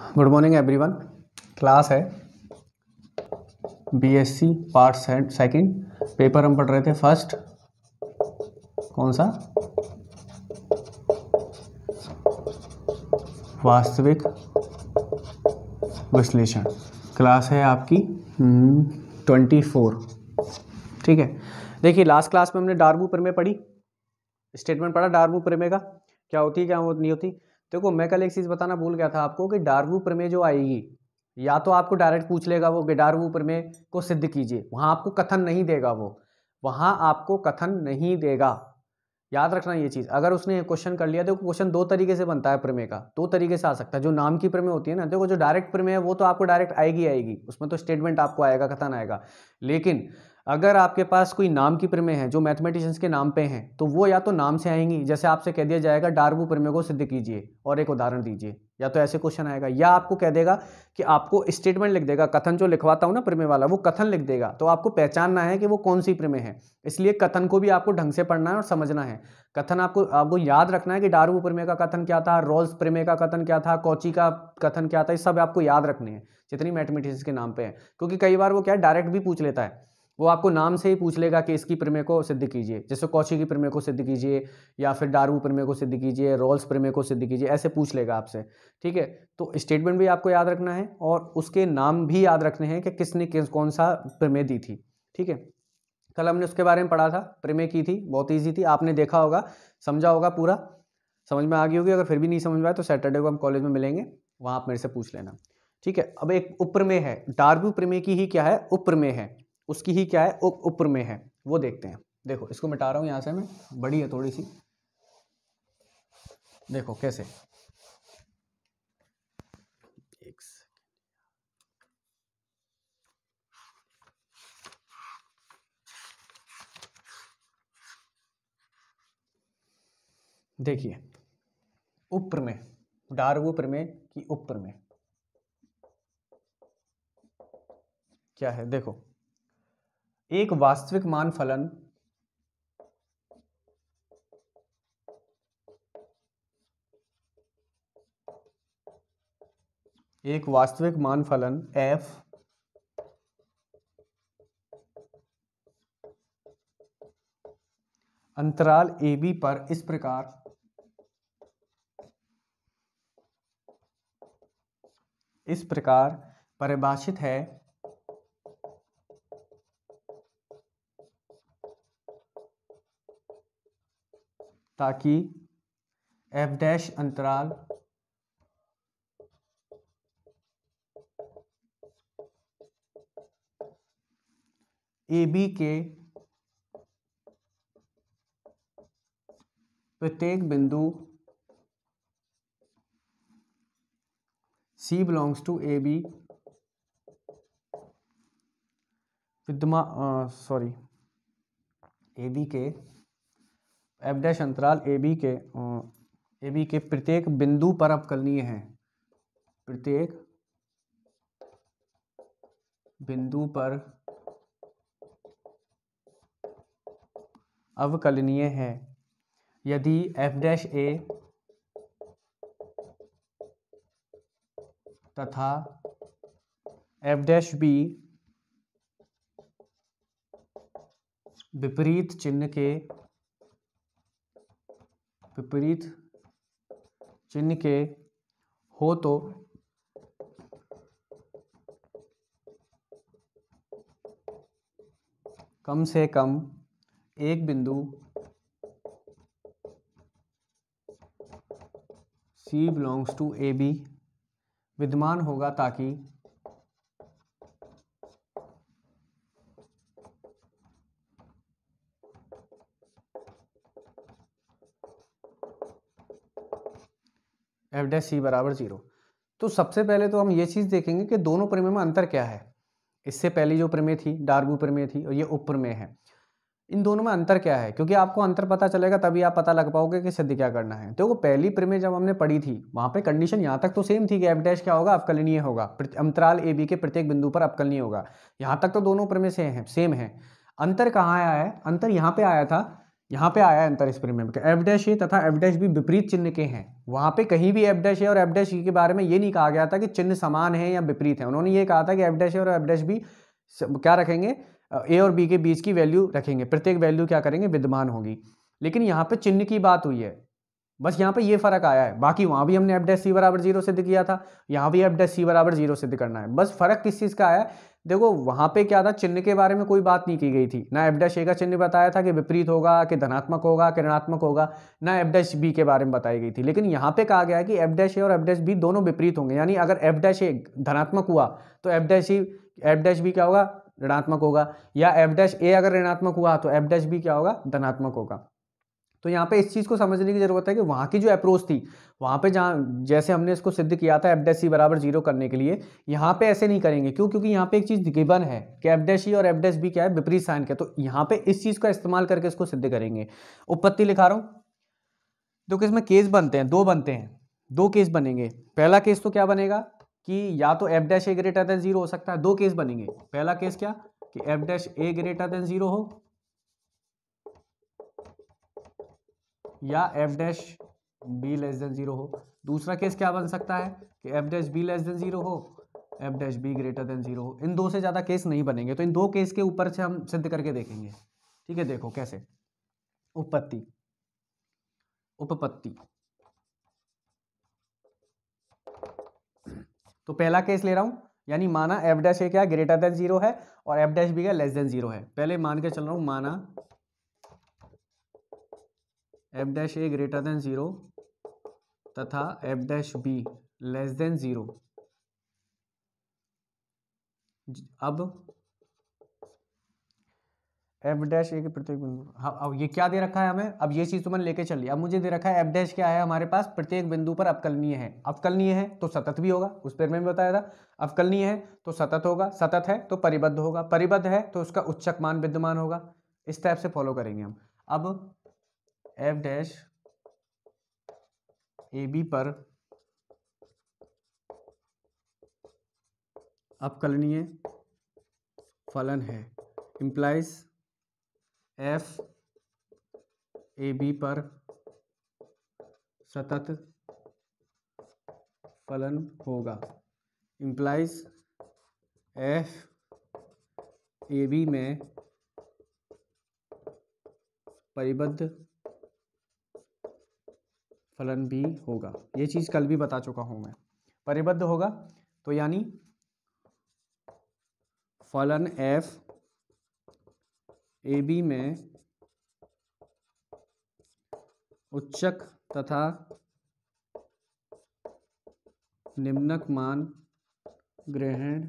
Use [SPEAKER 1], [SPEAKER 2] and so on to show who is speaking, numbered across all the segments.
[SPEAKER 1] Good morning everyone. Class है BSc part second. Paper हम पढ़ रहे थे फर्स्ट, कौन सा, वास्तविक विश्लेषण। क्लास है आपकी 24। ठीक है, देखिए लास्ट क्लास में हमने डार्बू प्रमेय पढ़ी, स्टेटमेंट पढ़ा डार्बू प्रमेय का, क्या होती है क्या नहीं होती। देखो मैं कल एक चीज़ बताना भूल गया था आपको कि डार्बू प्रमेय जो आएगी, या तो आपको डायरेक्ट पूछ लेगा वो कि डार्बू प्रमेय को सिद्ध कीजिए, वहां आपको कथन नहीं देगा, वो वहां आपको कथन नहीं देगा। याद रखना ये चीज़। अगर उसने क्वेश्चन कर लिया, देखो क्वेश्चन दो तरीके से बनता है प्रमेय का, दो तरीके से आ सकता है। जो नाम की प्रमेय होती है ना, देखो जो डायरेक्ट प्रमेय है वो तो आपको डायरेक्ट आएगी, उसमें तो स्टेटमेंट आपको आएगा, कथन आएगा। लेकिन अगर आपके पास कोई नाम की प्रमेय है जो मैथमेटिशियंस के नाम पे हैं, तो वो या तो नाम से आएंगी, जैसे आपसे कह दिया जाएगा डार्बू प्रमेय को सिद्ध कीजिए और एक उदाहरण दीजिए, या तो ऐसे क्वेश्चन आएगा, या आपको कह देगा कि आपको स्टेटमेंट लिख देगा, कथन जो लिखवाता हूं ना प्रमेय वाला, वो कथन लिख देगा, तो आपको पहचानना है कि वो कौन सी प्रमेय है। इसलिए कथन को भी आपको ढंग से पढ़ना है और समझना है। कथन आपको याद रखना है कि डार्बू प्रमेय का कथन क्या था, रोल्स प्रमेय का कथन क्या था, कॉची का कथन क्या था, ये सब आपको याद रखने हैं जितनी मैथमेटिक्स के नाम पे है। क्योंकि कई बार वो क्या है, डायरेक्ट भी पूछ लेता है, वो आपको नाम से ही पूछ लेगा कि इसकी प्रमेय को सिद्ध कीजिए, जैसे कॉची की प्रमेय को सिद्ध कीजिए, या फिर डार्बू प्रमेय को सिद्ध कीजिए, रोल्स प्रमेय को सिद्ध कीजिए, ऐसे पूछ लेगा आपसे। ठीक है, तो स्टेटमेंट भी आपको याद रखना है और उसके नाम भी याद रखने हैं कि किसने कौन सा प्रमेय दी थी। ठीक है, कल हमने उसके बारे में पढ़ा था, प्रमेय की थी, बहुत ईजी थी, आपने देखा होगा, समझा होगा, पूरा समझ में आ गई होगी। अगर फिर भी नहीं समझ में आए तो सैटरडे को हम कॉलेज में मिलेंगे, वहां आप मेरे से पूछ लेना। ठीक है, अब एक उपप्रमेय है, डार्बू प्रमेय की ही क्या है, उपप्रमेय है, उसकी ही क्या है, उपप्रमेय है, वो देखते हैं। देखो इसको मिटा रहा हूं यहां से, मैं बड़ी है थोड़ी सी, देखो कैसे, देखिए उपप्रमेय, डार्बू प्रमेय की उपप्रमेय क्या है। देखो, एक वास्तविक मान फलन f अंतराल AB पर इस प्रकार परिभाषित है ताकि f' अंतराल AB के प्रत्येक बिंदु C belongs to AB विद्यमान AB के f' अंतराल AB के प्रत्येक बिंदु पर अवकलनीय है, प्रत्येक बिंदु पर अवकलनीय है यदि f' तथा f' विपरीत चिन्ह के हो तो कम से कम एक बिंदु C belongs to AB विद्यमान होगा ताकि f' बराबर 0। तो सबसे पहले तो हम ये चीज देखेंगे कि दोनों प्रमेय में अंतर क्या है। इससे पहली जो प्रमेय थी डार्बू प्रमेय थी और ये उपप्रमेय है, इन दोनों में अंतर क्या है, क्योंकि आपको अंतर पता चलेगा तभी आप पता लग पाओगे कि सिद्ध क्या करना है। तो वो पहली प्रमेय जब हमने पढ़ी थी वहां पे कंडीशन यहाँ तक तो सेम थी कि f' क्या होगा, अवकलनीय होगा, अंतराल AB के प्रत्येक बिंदु पर अवकलनीय होगा। यहाँ तक तो दोनों प्रमेय सेम है। अंतर कहाँ आया है, अंतर यहाँ पे आया था यहाँ पे आया है अंतर इस प्रमेय में, एफ डैश ए तथा एफ डैश बी विपरीत चिन्ह के हैं। वहां पे कहीं भी एफ डैश ए और एफ डैश ई के बारे में ये नहीं कहा गया था कि चिन्ह समान है या विपरीत है, उन्होंने ये कहा था कि एफ डैश ए और एफ डैश बी क्या रखेंगे, ए और बी के बीच की वैल्यू रखेंगे, प्रत्येक वैल्यू क्या करेंगे, विद्यमान होगी। लेकिन यहाँ पे चिन्ह की बात हुई है, बस यहाँ पे ये फर्क आया है। बाकी वहां भी हमने एफ डैश सी बराबर 0 सिद्ध किया था, यहाँ भी एफ डैश सी बराबर 0 सिद्ध करना है। बस फर्क किस चीज का आया है, देखो वहां पे क्या था, चिन्ह के बारे में कोई बात नहीं की गई थी, ना एफ डैश ए का चिन्ह बताया था कि विपरीत होगा, कि धनात्मक होगा, कि ऋणात्मक होगा, ना एफ डैश बी के बारे में बताई गई थी। लेकिन यहाँ पे कहा गया है कि एफ डैश ए और एफ डैश बी दोनों विपरीत होंगे, यानी अगर एफ डैश ए धनात्मक हुआ तो एफ डैश बी क्या होगा, ऋणात्मक होगा, या एफ डैश ए अगर ऋणात्मक हुआ तो एफ डैश बी क्या होगा, धनात्मक होगा। तो यहाँ पे इस चीज को समझने की जरूरत है कि वहां की जो अप्रोच थी, वहां पे जहां जैसे हमने इसको सिद्ध किया था एफ डैश सी बराबर 0 करने के लिए, यहाँ पे ऐसे नहीं करेंगे। क्यों? क्योंकि यहाँ पे एक चीज गिवन है कि एफ डैश ई और एफ डैश बी क्या है, विपरीत साइन के, तो यहाँ पे इस चीज का इस्तेमाल करके इसको सिद्ध करेंगे। उपपत्ति लिखा रहा हूं, देखो इसमें केस बनते हैं, दो बनते हैं, दो केस बनेंगे। पहला केस तो क्या बनेगा कि या तो एफ डैश ए ग्रेटर देन 0 हो सकता है, दो केस बनेंगे। पहला केस क्या कि एफ डैश ए ग्रेटर देन 0 हो, या F dash B less than 0 हो। दूसरा केस क्या बन सकता है कि F dash B less than 0 हो, F dash be greater than 0 हो। इन दो से ज्यादा केस नहीं बनेंगे, तो इन दो केस के ऊपर से हम सिद्ध करके देखेंगे। ठीक है, देखो कैसे। उपपत्ति, उपपत्ति तो पहला केस ले रहा हूं, यानी माना एफ डैश ए क्या ग्रेटर देन 0 है और एफ डैश बी का लेस देन 0 है। पहले मान के चल रहा हूं, माना एफ डैश ए ग्रेटर देन 0 तथा F dash B less than 0। अब एफ डैश ए के प्रत्येक बिंदु, हाँ अब ये क्या दे रखा है हमें, अब ये चीज तो मैंने लेके चल लिया। अब मुझे दे रखा है एफ डैश क्या है हमारे पास, प्रत्येक बिंदु पर अवकलनीय है। अवकलनीय है तो सतत भी होगा, उस पर मैंने बताया था। अवकलनीय है तो सतत होगा, सतत है तो परिबद्ध होगा, परिबद्ध है तो उसका उच्चक मान विद्यमान होगा। इस टाइप से फॉलो करेंगे हम। अब एफ डैश ए बी पर अवकलनीय फलन है, इंप्लाइज एफ ए बी पर सतत फलन होगा, इंप्लाइज एफ ए बी में परिबद्ध फलन भी होगा। ये चीज कल भी बता चुका हूं मैं। परिबद्ध होगा तो यानी फलन एफ ए बी में उच्चक तथा निम्नक मान ग्रहण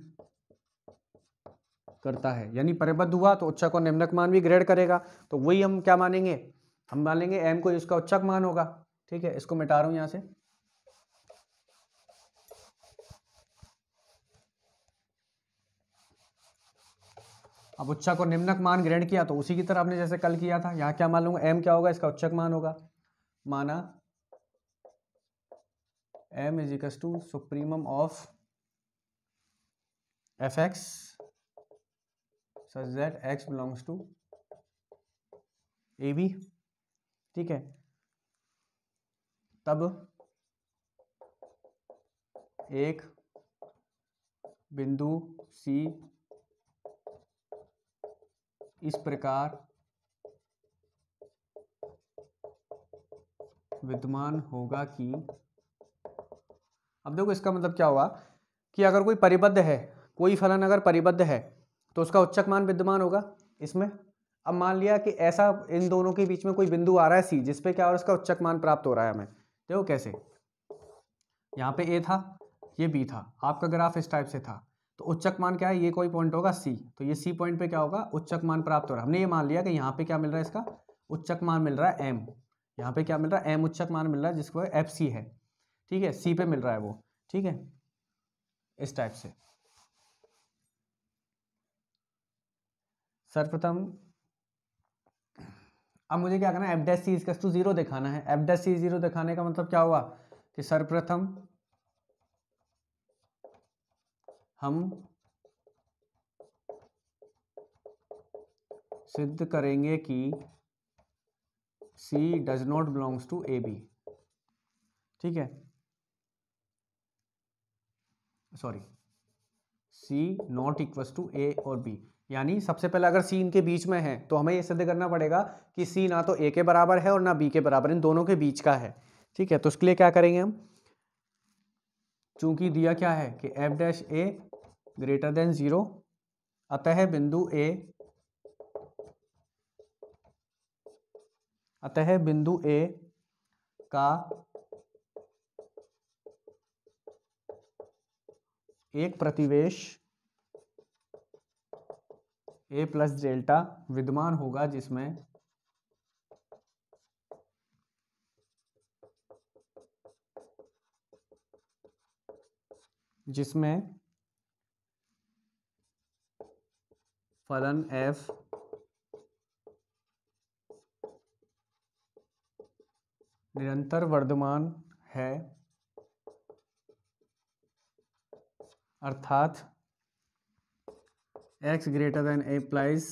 [SPEAKER 1] करता है। यानी परिबद्ध हुआ तो उच्चक और निम्नक मान भी ग्रहण करेगा। तो वही हम क्या मानेंगे, हम मान लेंगे एम को इसका उच्चक मान होगा। ठीक है, इसको मिटा रहा हूं यहां से। अब उच्चक और निम्नक मान ग्रहण किया तो उसी की तरह हमने जैसे कल किया था, यहां क्या मान लूंगा, एम क्या होगा, इसका उच्चक मान होगा। माना M is equal to supremum of F X such that X belongs to A B. ठीक है, तब एक बिंदु सी इस प्रकार विद्यमान होगा कि, अब देखो इसका मतलब क्या हुआ कि अगर कोई परिबद्ध है, कोई फलन अगर परिबद्ध है तो उसका उच्चक मान विद्यमान होगा इसमें। अब मान लिया कि ऐसा इन दोनों के बीच में कोई बिंदु आ रहा है सी, जिसपे क्या हो रहा है, इसका उच्चक मान प्राप्त हो रहा है हमें। देखो कैसे, यहाँ पे ए था, ये बी था, आपका ग्राफ इस टाइप से था, तो उच्चक मान क्या है, ये कोई पॉइंट होगा सी, तो ये सी पॉइंट पे क्या होगा, उच्चक मान प्राप्त हो रहा है। हमने ये मान लिया कि यहाँ पे क्या मिल रहा है, इसका उच्चक मान मिल रहा है एम। यहाँ पे क्या मिल रहा है, एम उच्चक मान मिल रहा है, जिसको एफ सी है। ठीक है, सी पे मिल रहा है वो। ठीक है, इस टाइप से। सर्वप्रथम अब मुझे क्या करना है, F dash C equal to 0 दिखाना है। एफ डैश सी 0 दिखाने का मतलब क्या हुआ कि सर्वप्रथम हम सिद्ध करेंगे कि C does not belongs to A B, ठीक है, sorry, C not equals to A और बी, यानी सबसे पहले अगर सी इनके बीच में है तो हमें ये सिद्ध करना पड़ेगा कि सी ना तो ए के बराबर है और ना बी के बराबर, इन दोनों के बीच का है, ठीक है। तो उसके लिए क्या करेंगे हम, चूंकि दिया क्या है कि एफ डैश ए ग्रेटर देन 0, अतः बिंदु ए का एक प्रतिवेश ए प्लस डेल्टा विद्यमान होगा जिसमें फलन f निरंतर वर्धमान है, अर्थात x ग्रेटर देन ए प्लस,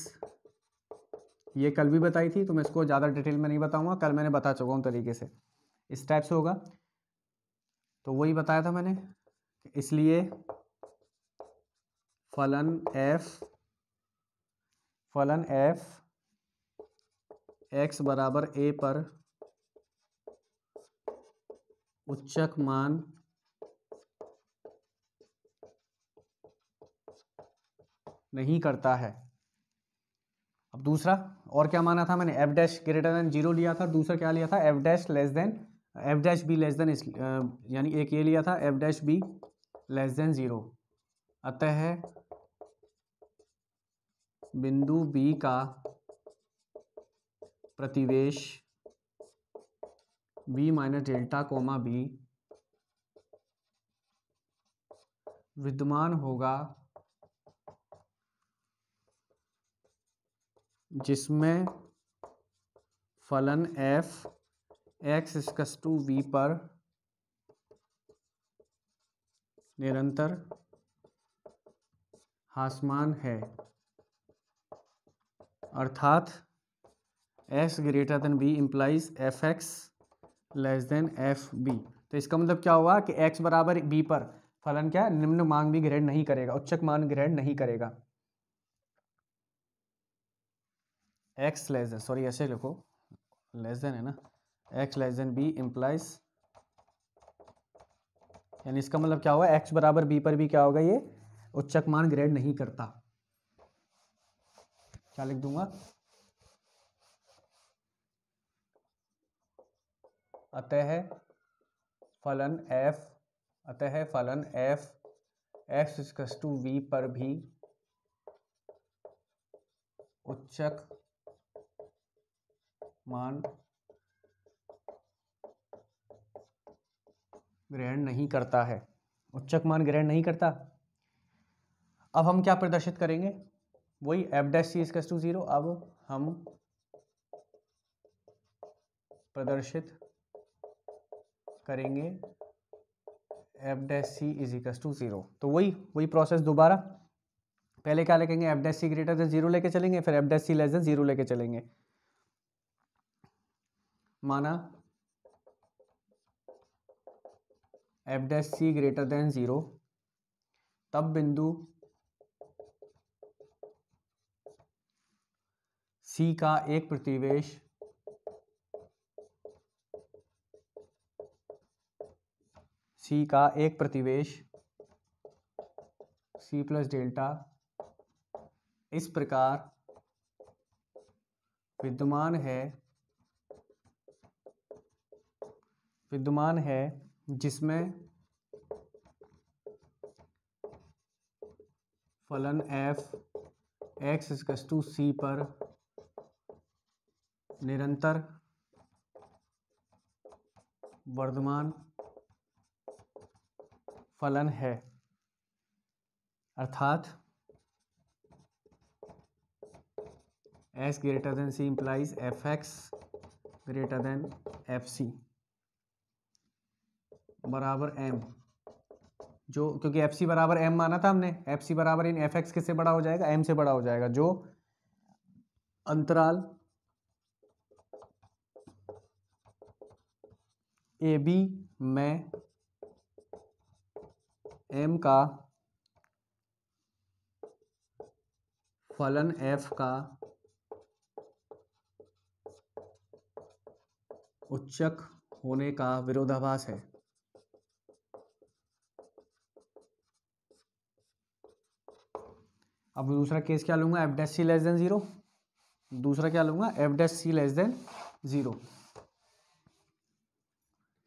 [SPEAKER 1] ये कल भी बताई थी तो मैं इसको ज़्यादा डिटेल में नहीं बताऊंगा, कल मैंने बता चुका हूँ तरीके से, इस टाइप से होगा। तो वही बताया था मैंने, इसलिए फलन f x बराबर a पर उच्चक मान नहीं करता है। अब दूसरा और क्या माना था मैंने, एफ डैश ग्रेटर देन 0 लिया था, दूसरा क्या लिया था, F dash B less than, यानी एक ये लिया था F dash B less than 0, अतः बिंदु बी का प्रतिवेश B minus delta comma B विद्यमान होगा जिसमें फलन f x equals to v पर निरंतर हासमान है, अर्थात x greater than b implies F X less than F B. तो इसका मतलब क्या हुआ कि x बराबर b पर फलन क्या, निम्न मान भी ग्रहण नहीं करेगा, उच्चक मान ग्रहण नहीं करेगा। x लेस देन, सॉरी ऐसे लिखो, लेस देन है ना, x less then b implies, यानी इसका मतलब क्या हुआ, x बराबर b पर भी क्या होगा, ये उच्चक मान ग्रहण नहीं करता। क्या लिख दूंगा, अतः फलन f x equals to v पर भी उच्चक मान ग्रहण नहीं करता है, उच्चक मान ग्रहण नहीं करता। अब हम क्या प्रदर्शित करेंगे, वही F dash C equals to 0, अब हम प्रदर्शित करेंगे F dash C is equals to 0। तो वही प्रोसेस दोबारा, पहले क्या लिखेंगे, F dash C greater than 0 लेके चलेंगे, फिर F dash C less than 0 लेके चलेंगे। माना F dash C greater than 0, तब बिंदु सी का एक प्रतिवेश सी प्लस डेल्टा इस प्रकार विद्यमान है जिसमें फलन f x equals to c पर निरंतर वर्धमान फलन है, अर्थात s greater than c implies F X greater than F C बराबर m, जो क्योंकि एफ सी बराबर m माना था हमने, एफ सी बराबर इन एफ एक्स किससे बड़ा हो जाएगा, m से बड़ा हो जाएगा, जो अंतराल ए बी में एम का फलन एफ का उच्चक होने का विरोधाभास है। अब दूसरा केस क्या लूंगा, F dash C less than zero. दूसरा क्या लूंगा, F dash C less than zero.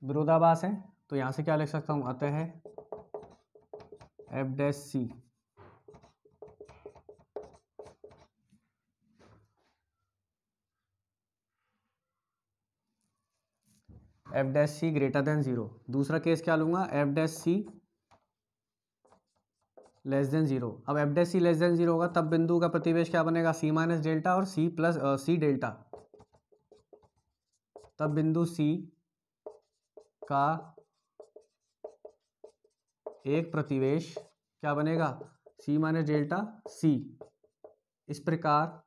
[SPEAKER 1] विरोधाभास है तो यहां से क्या लिख सकता हूं, अतः है F dash C F dash C greater than zero. दूसरा केस क्या लूंगा, F dash C less than zero. अब F dash C less than zero होगा तब बिंदु का प्रतिवेश क्या बनेगा, सी माइनस डेल्टा और सी प्लस सी डेल्टा। तब बिंदु सी का एक प्रतिवेश क्या बनेगा, सी माइनस डेल्टा सी। इस प्रकार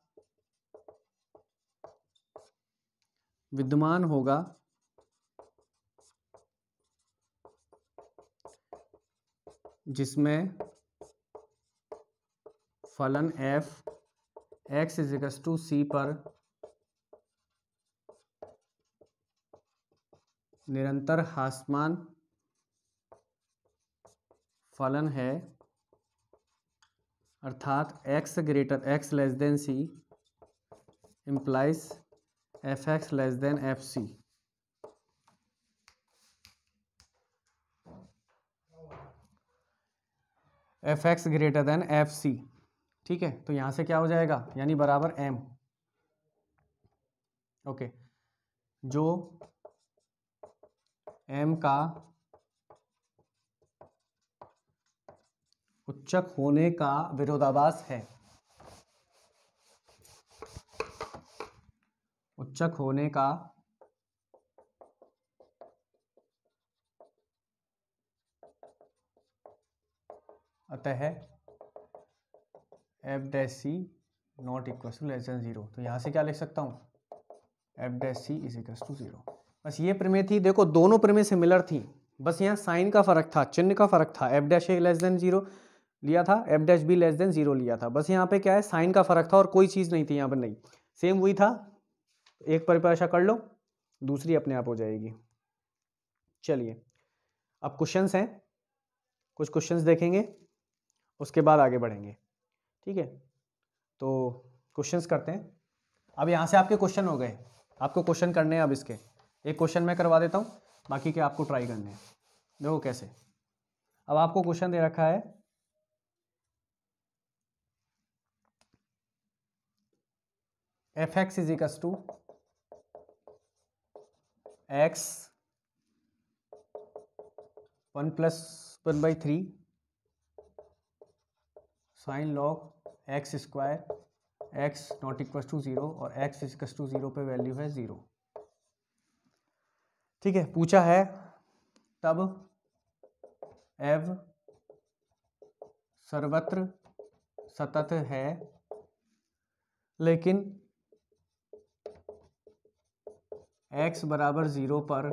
[SPEAKER 1] विद्यमान होगा जिसमें फलन F X equals to C पर निरंतर ह्रासमान फलन है, अर्थात x less than C implies F X less than F C. F X greater than F C, ठीक है। तो यहां से क्या हो जाएगा, यानी बराबर m। ओके, जो m का उच्चक होने का विरोधाभास है, उच्चक होने का अतः F dash C not equal to less than zero. तो यहां से क्या लिख सकता हूं, F dash C is equal to zero. बस ये प्रमेय थी, देखो दोनों प्रमेय सिमिलर थी, बस यहाँ साइन का फर्क था, चिन्ह का फर्क था। एफ डैश ए लेस देन जीरो लिया था, F dash B less than zero लिया था, बस यहाँ पे क्या है, साइन का फर्क था और कोई चीज़ नहीं थी यहाँ पर, नहीं सेम वही था। एक परिभाषा कर लो, दूसरी अपने आप हो जाएगी। चलिए अब क्वेश्चंस हैं, कुछ क्वेश्चंस देखेंगे उसके बाद आगे बढ़ेंगे, ठीक है। तो क्वेश्चंस करते हैं। अब यहाँ से आपके क्वेश्चन हो गए, आपको क्वेश्चन करने हैं। अब इसके एक क्वेश्चन मैं करवा देता हूँ, बाकी के आपको ट्राई करने हैं। देखो कैसे। अब आपको क्वेश्चन दे रखा है F X is equal to X 1+1/3 sine log X square X not equal to zero और X is equal to zero पे वैल्यू है जीरो, ठीक है। पूछा है तब एव सर्वत्र सतत है लेकिन x बराबर जीरो पर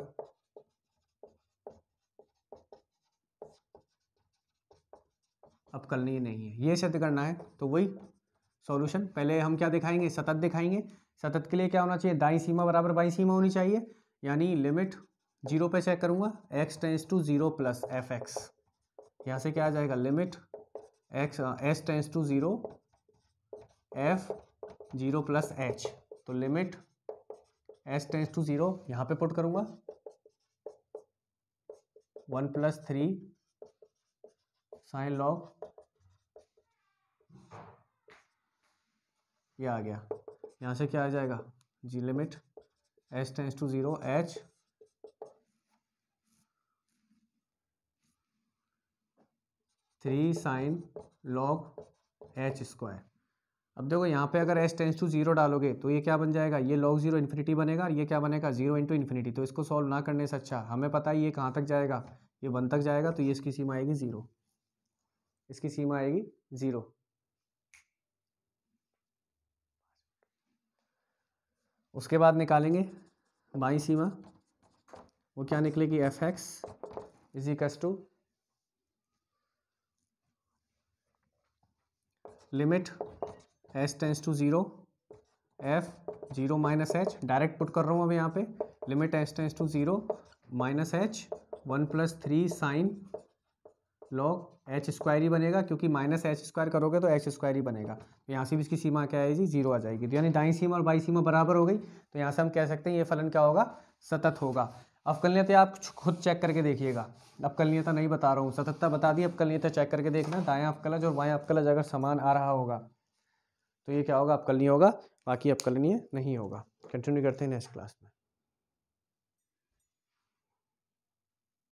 [SPEAKER 1] अवकलनीय नहीं है, ये सिद्ध करना है। तो वही सॉल्यूशन, पहले हम क्या दिखाएंगे, सतत दिखाएंगे। सतत के लिए क्या होना चाहिए, दाईं सीमा बराबर बाईं सीमा होनी चाहिए, यानी लिमिट जीरो पे चेक करूंगा, x tends to zero plus F X. यहाँ से क्या आ जाएगा, limit s tends to zero F zero plus H. तो limit s tends to zero यहाँ पे पुट करूंगा 1+3 साइन लॉग, ये आ गया। यहाँ से क्या आ जाएगा, जी limit s tends to zero h 3 sine log h square. अब देखो यहाँ पे अगर s टेंस टू जीरो डालोगे तो ये क्या बन जाएगा, ये लॉग जीरो इन्फिनिटी बनेगा और ये क्या बनेगा, जीरो इंटू इन्फिनिटी। तो इसको सॉल्व ना करने से अच्छा, हमें पता है ये कहाँ तक जाएगा, ये 1 तक जाएगा, तो ये इसकी सीमा आएगी जीरो, इसकी सीमा आएगी जीरो। उसके बाद निकालेंगे बाईं सीमा, वो क्या निकलेगी, F X is equal to limit H tends to 0 F 0 minus H, direct put कर रहा हूँ अब यहाँ पे, limit H tends to 0 minus H 1+3 sine log H square ही बनेगा, क्योंकि माइनस एच स्क्वायर करोगे तो एच स्क्वायर ही बनेगा। तो यहाँ से भी इसकी सीमा क्या आएगी, 0 आ जाएगी। तो यानी दाईं सीमा और बाईं सीमा बराबर हो गई, तो यहाँ से हम कह सकते हैं ये फलन क्या होगा, सतत होगा। अवकलनीयता आप खुद चेक करके देखिएगा, अवकलनीयता नहीं बता रहा हूँ, सततता बता दी, अवकलनीयता चेक करके देखना, दायां अवकलज और बायां अवकलज अगर समान आ रहा होगा तो ये क्या होगा, अवकलनीय होगा, बाकी अवकलनीय नहीं होगा। कंटिन्यू करते हैं नेक्स्ट क्लास में।